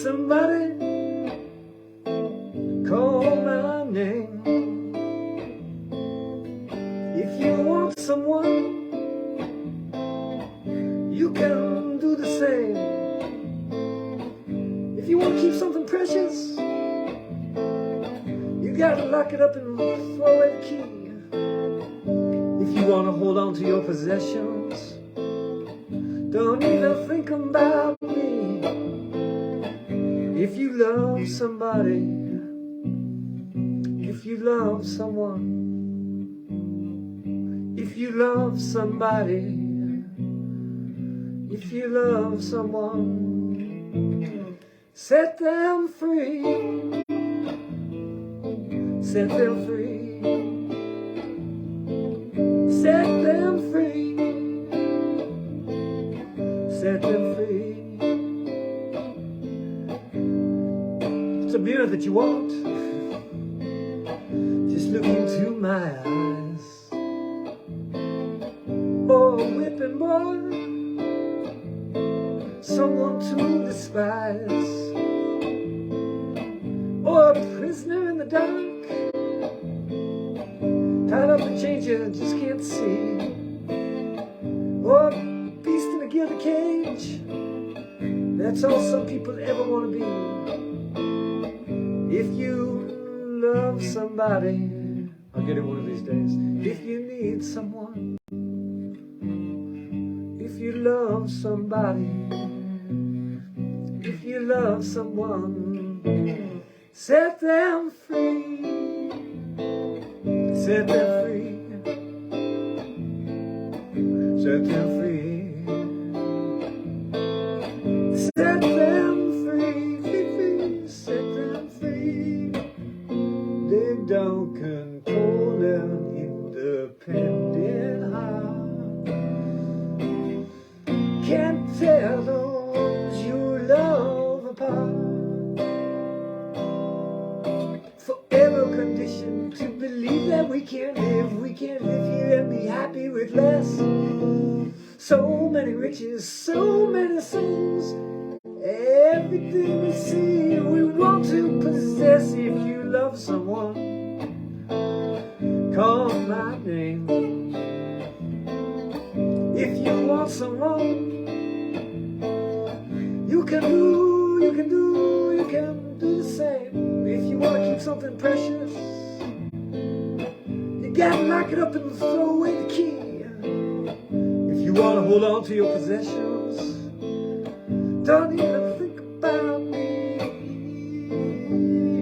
somebody call my name. If you want someone, you can do the same. If you want to keep something precious, you gotta lock it up and throw away the key. If you want to hold on to your possessions, don't even think about me. If you love somebody, if you love someone, if you love somebody, if you love someone, set them free, set them free, set them free, set them free. It's a mirror that you want, just look into my eyes. Or a whipping boy, someone to despise. Or a prisoner in the dark, tied up in chains you just can't see. Or a beast in a gilded cage, that's all some people ever want to be. If you love somebody, I'll get it one of these days. If you need someone, if you love somebody, if you love someone, set them free, set them free, set them free, set them free, set them free. They don't control an independent heart. Can't tear those you love apart. Forever conditioned to believe that we can't live here and be happy with less. So many riches, so many souls, everything we see we want to possess. If you love someone, call my name. If you want someone, you can do the same. If you want to keep something precious, you gotta lock it up and throw away the key. If you want to hold on to your possessions, don't even think about me.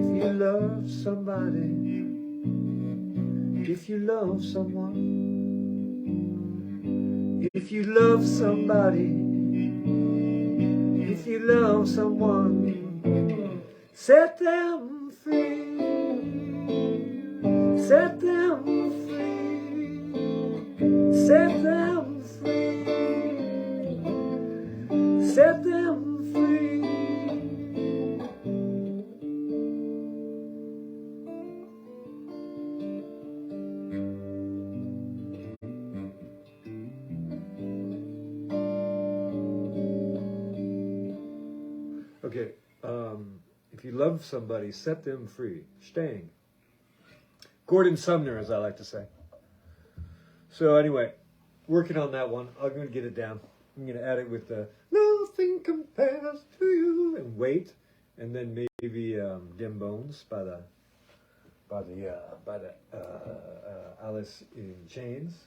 If you love somebody, if you love someone, if you love somebody, if you love someone, set them free, set them free, set them free, set them free. Okay, if you love somebody, set them free. Staying. Gordon Sumner, as I like to say. So anyway, working on that one. I'm going to get it down. I'm going to add it with the nothing compares to you and wait, and then maybe Dim Bones by the Alice in Chains.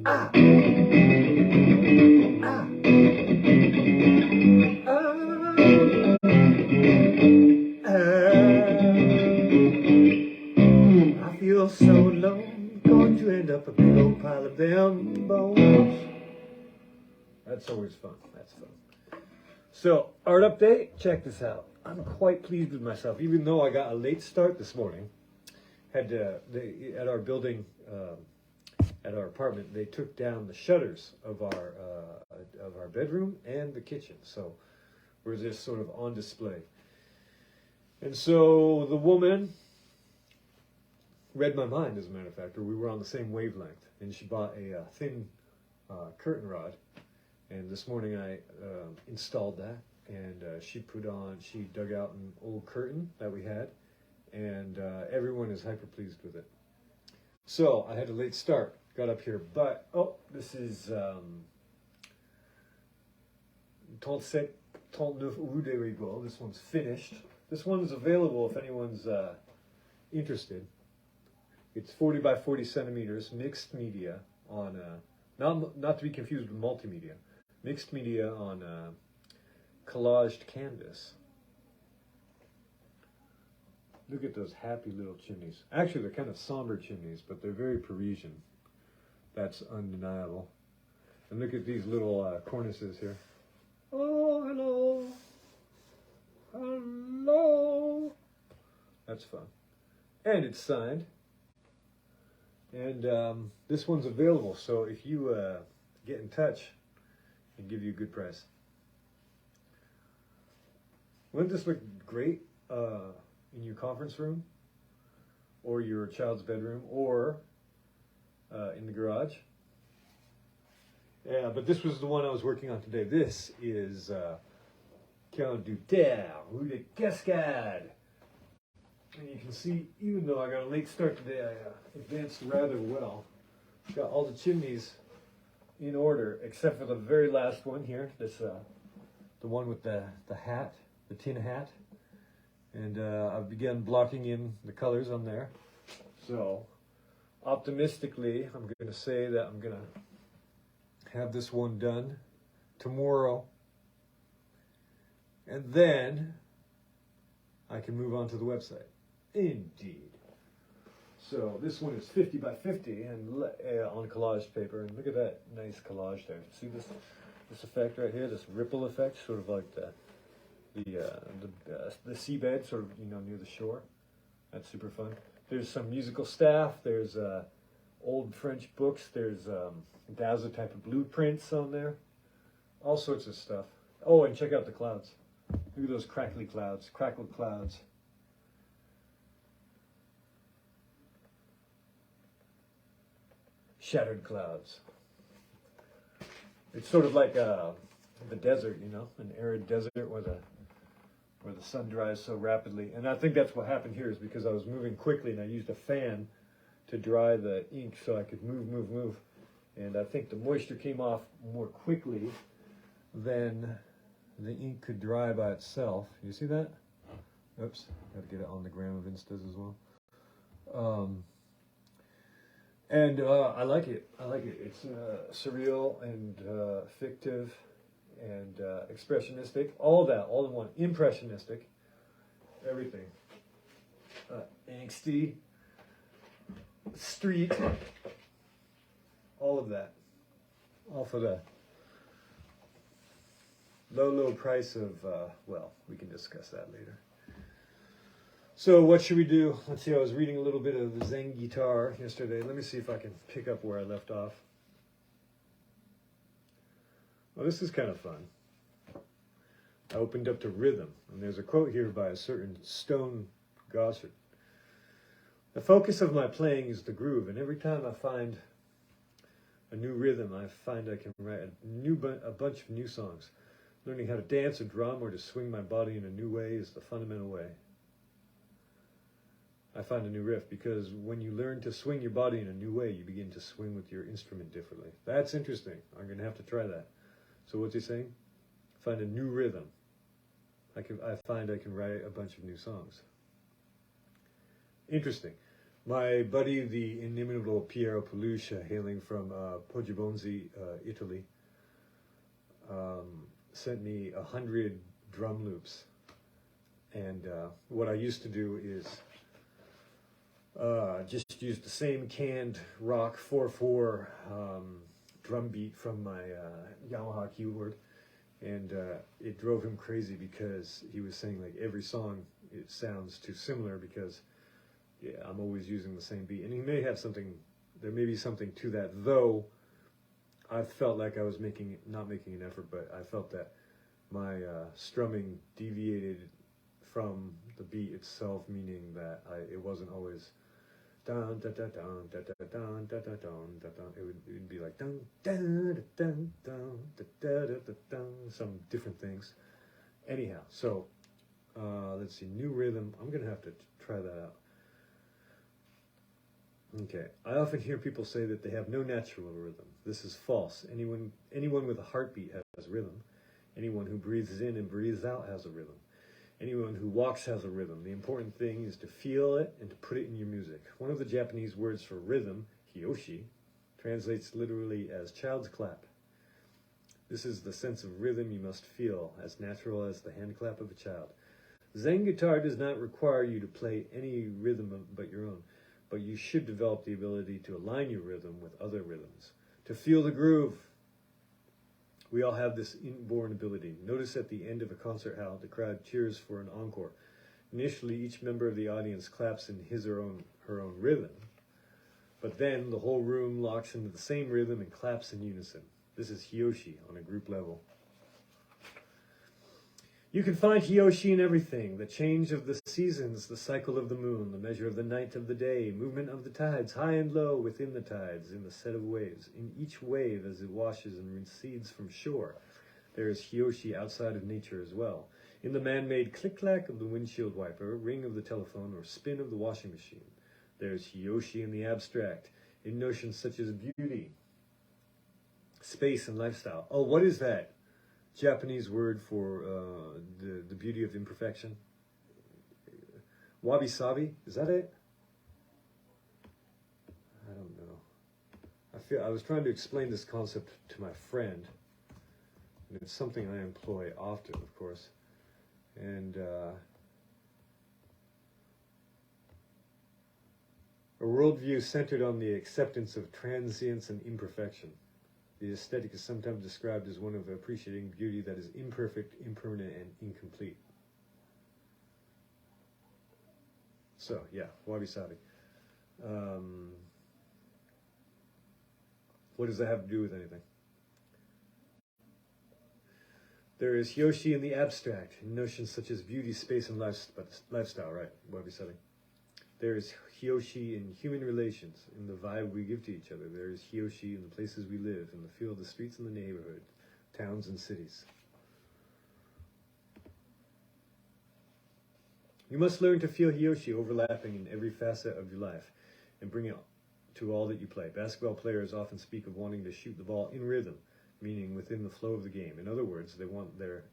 Ah. Ah. I feel so alone, going to end up a big old pile of them bones. That's always fun. That's fun. So, art update, check this out. I'm quite pleased with myself, even though I got a late start this morning. At our building, at our apartment, they took down the shutters of our bedroom and the kitchen, so we're just sort of on display. And so the woman read my mind, as a matter of fact, or we were on the same wavelength. And she bought a thin curtain rod, and this morning I installed that, and she dug out an old curtain that we had, and everyone is hyper pleased with it. So I had a late start, got up here, but this is 37, 39 Rue des Rigaud. This one's finished. This one's available if anyone's interested. It's 40 by 40 centimeters, mixed media on, not to be confused with multimedia, mixed media on collaged canvas. Look at those happy little chimneys. Actually, they're kind of somber chimneys, but they're very Parisian. That's undeniable. And look at these little cornices here. Oh, hello. Hello. That's fun. And it's signed. And this one's available, so if you get in touch, I can give you a good price. Wouldn't this look great in your conference room, or your child's bedroom, or in the garage? Yeah, but this was the one I was working on today. This is Count du Terre, Rue de Cascade. And you can see, even though I got a late start today, I advanced rather well. Got all the chimneys in order, except for the very last one here. This, the one with the hat, the tin hat. And I've begun blocking in the colors on there. So, optimistically, I'm going to say that I'm going to have this one done tomorrow. And then I can move on to the website. Indeed. So this one is 50 by 50 and on collaged paper. And look at that nice collage there. See this effect right here? This ripple effect, sort of like the seabed, sort of, you know, near the shore. That's super fun. There's some musical staff. There's old French books. There's Dazzler type of blueprints on there. All sorts of stuff. Oh, and check out the clouds. Look at those crackly clouds, crackled clouds. Shattered clouds. It's sort of like the desert, you know, an arid desert where the sun dries so rapidly. And I think that's what happened here, is because I was moving quickly and I used a fan to dry the ink so I could move. And I think the moisture came off more quickly than the ink could dry by itself. You see that? Oops, got to get it on the gram of Instas as well. And I like it. It's surreal and fictive and expressionistic. All that, all in one. Impressionistic. Everything. Angsty. Street. All of that. All for the low price of, well, we can discuss that later. So what should we do? Let's see, I was reading a little bit of the Zen guitar yesterday. Let me see if I can pick up where I left off. Well, this is kind of fun. I opened up to rhythm, and there's a quote here by a certain Stone Gossard. The focus of my playing is the groove, and every time I find a new rhythm, I find I can write a bunch of new songs. Learning how to dance or drum or to swing my body in a new way is the fundamental way. I find a new riff, because when you learn to swing your body in a new way, you begin to swing with your instrument differently. That's interesting. I'm going to have to try that. So what's he saying? Find a new rhythm. I find I can write a bunch of new songs. Interesting. My buddy, the inimitable Piero Pelusia, hailing from Poggibonsi, Italy, sent me 100 drum loops. And what I used to do is just use the same canned rock 4/4 drum beat from my Yamaha keyboard, and it drove him crazy, because he was saying, like, every song, it sounds too similar, because I'm always using the same beat. And he may have something, there may be something to that, though I felt like I was not making an effort, but I felt that my strumming deviated from the beat itself, meaning that it wasn't always dun dun dun dun dun dun dun dun dun dun dun dun. It would be like dun dun dun dun dun dun dun dun, some different things. Anyhow, so let's see, new rhythm. I'm gonna have to try that out. Okay, I often hear people say that they have no natural rhythm. This is false. Anyone with a heartbeat has rhythm. Anyone who breathes in and breathes out has a rhythm. Anyone who walks has a rhythm. The important thing is to feel it and to put it in your music. One of the Japanese words for rhythm, Hyoshi, translates literally as child's clap. This is the sense of rhythm you must feel, as natural as the hand clap of a child. Zen guitar does not require you to play any rhythm but your own, but you should develop the ability to align your rhythm with other rhythms, to feel the groove. We all have this inborn ability. Notice at the end of a concert how the crowd cheers for an encore. Initially, each member of the audience claps in his or her own rhythm, but then the whole room locks into the same rhythm and claps in unison. This is Hyoshi on a group level. You can find Hyoshi in everything: the change of the seasons, the cycle of the moon, the measure of the night of the day, movement of the tides, high and low within the tides, in the set of waves. In each wave as it washes and recedes from shore, there is Hyoshi outside of nature as well. In the man-made click-clack of the windshield wiper, ring of the telephone, or spin of the washing machine, there is Hyoshi in the abstract, in notions such as beauty, space, and lifestyle. Oh, what is that Japanese word for the beauty of imperfection? Wabi-sabi? Is that it? I don't know. I was trying to explain this concept to my friend, and it's something I employ often, of course. And a worldview centered on the acceptance of transience and imperfection. The aesthetic is sometimes described as one of appreciating beauty that is imperfect, impermanent, and incomplete. So, yeah, wabi-sabi. What does that have to do with anything? There is Hyoshi in the abstract, in notions such as beauty, space, and lifestyle, right? Wabi-sabi. There is Hyoshi in human relations, in the vibe we give to each other. There is Hyoshi in the places we live, in the feel of the streets and the neighborhood, towns and cities. You must learn to feel Hyoshi overlapping in every facet of your life and bring it to all that you play. Basketball players often speak of wanting to shoot the ball in rhythm, meaning within the flow of the game. In other words, they want their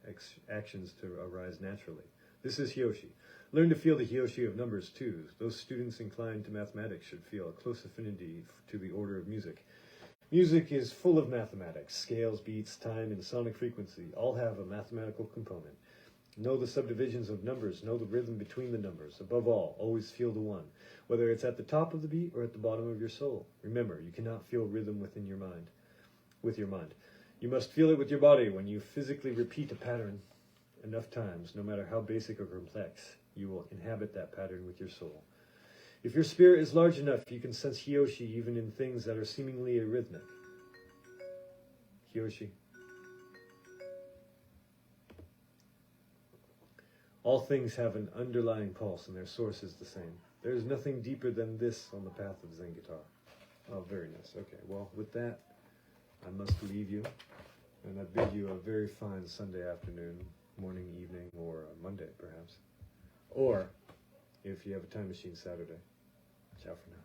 actions to arise naturally. This is Hyoshi. Learn to feel the Hyoshi of numbers too. Those students inclined to mathematics should feel a close affinity to the order of music. Music is full of mathematics. Scales, beats, time, and sonic frequency all have a mathematical component. Know the subdivisions of numbers. Know the rhythm between the numbers. Above all, always feel the one, whether it's at the top of the beat or at the bottom of your soul. Remember, you cannot feel rhythm with your mind. You must feel it with your body. When you physically repeat a pattern enough times, no matter how basic or complex, you will inhabit that pattern with your soul. If your spirit is large enough, you can sense Hyoshi even in things that are seemingly arrhythmic. Hyoshi. All things have an underlying pulse, and their source is the same. There is nothing deeper than this on the path of Zen guitar. Oh, very nice. Okay, well, with that, I must leave you, and I bid you a very fine Sunday afternoon, morning, evening, or Monday, perhaps. Or, if you have a time machine, Saturday. Ciao for now.